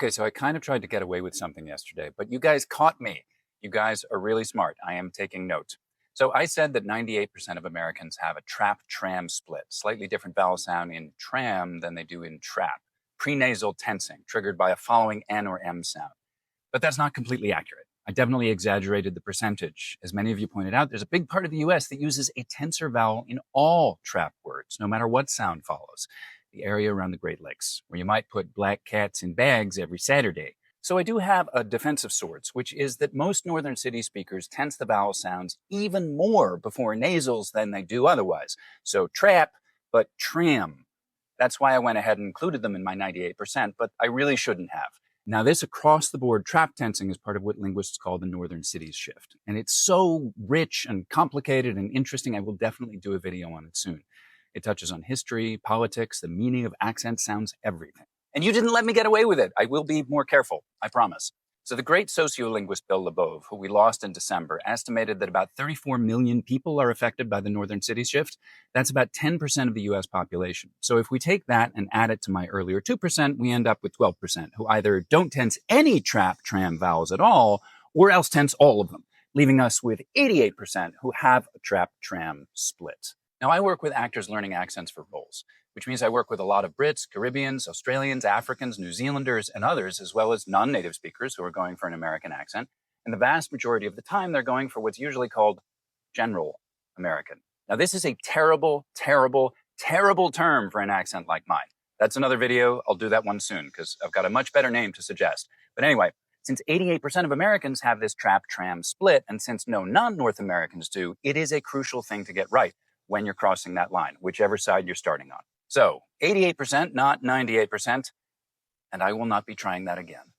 Okay, so I kind of tried to get away with something yesterday, but you guys caught me. You guys are really smart. I am taking notes. So I said that 98% of Americans have a TRAP-TRAM split, slightly different vowel sound in tram than they do in trap, prenasal tensing, triggered by a following N or M sound. But that's not completely accurate. I definitely exaggerated the percentage. As many of you pointed out, there's a big part of the US that uses a tensor vowel in all trap words, no matter what sound follows. The area around the Great Lakes, where you might put black cats in bags every Saturday. So I do have a defense of sorts, which is that most northern city speakers tense the vowel sounds even more before nasals than they do otherwise. So trap, but tram. That's why I went ahead and included them in my 98%, but I really shouldn't have. Now, this across-the-board trap tensing is part of what linguists call the northern cities shift. And it's so rich and complicated and interesting, I will definitely do a video on it soon. It touches on history, politics, the meaning of accent sounds, everything. And you didn't let me get away with it. I will be more careful, I promise. So the great sociolinguist Bill Labov, who we lost in December, estimated that about 34 million people are affected by the northern city shift. That's about 10% of the US population. So if we take that and add it to my earlier 2%, we end up with 12%, who either don't tense any trap-tram vowels at all, or else tense all of them, leaving us with 88% who have a trap-tram split. Now, I work with actors learning accents for roles, which means I work with a lot of Brits, Caribbeans, Australians, Africans, New Zealanders, and others, as well as non-native speakers who are going for an American accent. And the vast majority of the time, they're going for what's usually called general American. Now, this is a terrible, terrible, terrible term for an accent like mine. That's another video. I'll do that one soon because I've got a much better name to suggest. But anyway, since 88% of Americans have this trap-tram split, and since no non-North Americans do, it is a crucial thing to get right when you're crossing that line, whichever side you're starting on. So 88%, not 98%, and I will not be trying that again.